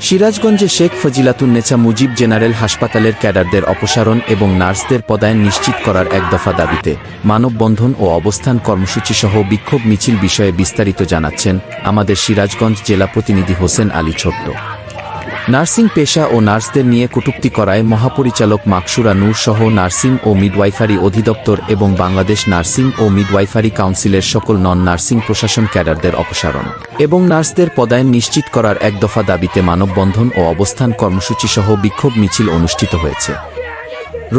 সিরাজগঞ্জে শেখ ফজিলাতুন্নেছা মুজিব জেনারেল হাসপাতালের ক্যাডারদের অপসারণ এবং নার্সদের পদায়ন নিশ্চিত করার এক দফা দাবিতে মানববন্ধন ও অবস্থান কর্মসূচিসহ বিক্ষোভ মিছিল বিষয়ে বিস্তারিত জানাচ্ছেন আমাদের সিরাজগঞ্জ জেলা প্রতিনিধি হোসেন আলী ছোট্ট। নার্সিং পেশা ও নার্সদের নিয়ে কটূক্তি করায় মহাপরিচালক মাকসুরা নূর সহ নার্সিং ও মিডওয়াইফারি অধিদপ্তর এবং বাংলাদেশ নার্সিং ও মিডওয়াইফারি কাউন্সিলের সকল নন নার্সিং প্রশাসন ক্যাডারদের অপসারণ এবং নার্সদের পদায়ন নিশ্চিত করার এক দফা দাবিতে মানববন্ধন ও অবস্থান কর্মসূচিসহ বিক্ষোভ মিছিল অনুষ্ঠিত হয়েছে।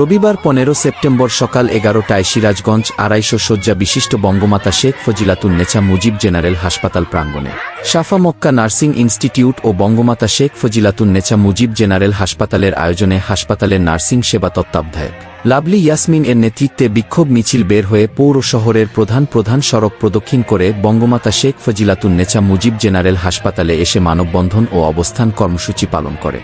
রবিবার 15 সেপ্টেম্বর সকাল 11টায় সিরাজগঞ্জ 250 শয্যা বিশিষ্ট বঙ্গমাতা শেখ ফজিলাতুন্নেছা মুজিব জেনারেল হাসপাতাল প্রাঙ্গণে শাফা মক্কা নার্সিং ইনস্টিটিউট ও বঙ্গমাতা শেখ ফজিলাতুন্নেছা মুজিব জেনারেল হাসপাতালের আয়োজনে হাসপাতালের নার্সিং সেবা তত্ত্বাবধায়ক লাভলি ইয়াসমিন এর নেতৃত্বে বিক্ষোভ মিছিল বের হয়ে পৌর শহরের প্রধান সড়ক প্রদক্ষিণ করে বঙ্গমাতা শেখ ফজিলাতুন্নেছা মুজিব জেনারেল হাসপাতালে এসে মানববন্ধন ও অবস্থান কর্মসূচি পালন করে।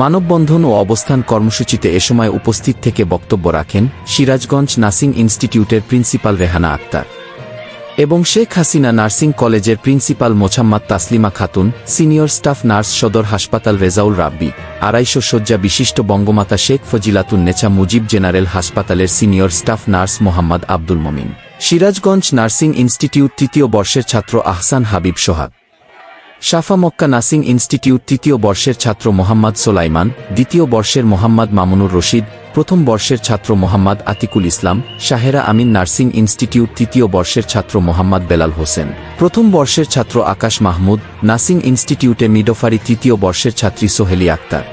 মানববন্ধন ও অবস্থান কর্মসূচিতে এ সময় উপস্থিত থেকে বক্তব্য রাখেন সিরাজগঞ্জ নার্সিং ইনস্টিটিউটের প্রিন্সিপাল রেহানা আক্তার এবং শেখ হাসিনা নার্সিং কলেজের principal Mosammat Taslima Khatun, senior staff nurse সদর হাসপাতাল রেজাউল রাব্বি, 250 শয্যা বিশিষ্ট বঙ্গমাতা শেখ ফজিলাতুন্নেছা মুজিব জেনারেল হাসপাতালের senior staff nurse Mohammad Abdul Momin, Sirajganj nursing institute তৃতীয় বর্ষের ছাত্র আহসান হাবিব সোহাগ, শাফা মক্কা নার্সিং ইনস্টিটিউট তৃতীয় বর্ষের ছাত্র মোহাম্মদ সোলাইমান, দ্বিতীয় বর্ষের মোহাম্মদ মামুনুর রশিদ, প্রথম বর্ষের ছাত্র মোহাম্মদ আতিকুল ইসলাম, শাহেরা আমিন নার্সিং ইনস্টিটিউট তৃতীয় বর্ষের ছাত্র মোহাম্মদ বেলাল হোসেন, প্রথম বর্ষের ছাত্র আকাশ মাহমুদ, নার্সিং ইনস্টিটিউটে মিডওয়াইফারি তৃতীয় বর্ষের ছাত্রী সোহেলি আক্তার।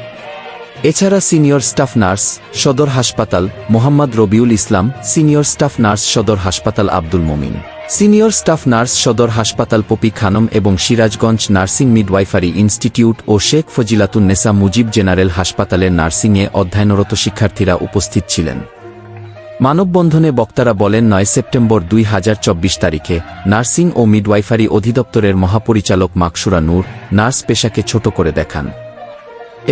এছাড়া সিনিয়র স্টাফ নার্স সদর হাসপাতাল Mohammad Rabiul Islam, senior staff nurse সদর হাসপাতাল Abdul Momin, senior staff nurse সদর হাসপাতাল পপি খানম এবং সিরাজগঞ্জ নার্সিং মিডওয়াইফারি ইনস্টিটিউট ও শেখ ফজিলাতুন্নেছা মুজিব জেনারেল হাসপাতালের নার্সিংয়ে অধ্যয়নরত শিক্ষার্থীরা উপস্থিত ছিলেন। মানববন্ধনে বক্তারা বলেন 9 সেপ্টেম্বর 2024 তারিখে নার্সিং ও মিডওয়াইফারি অধিদপ্তরের মহাপরিচালক মাকসুরা নূর নার্স পেশাকে ছোট করে দেখান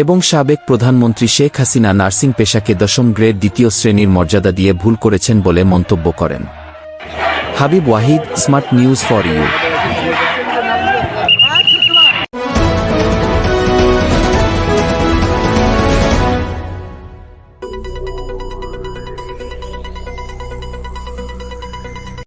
এবং সাবেক প্রধানমন্ত্রী শেখ হাসিনা নার্সিং পেশাকে 10ম গ্রেড দ্বিতীয় শ্রেণীর মর্যাদা দিয়ে ভুল করেছেন বলে মন্তব্য করেন। Habib Wahid, smart news for you.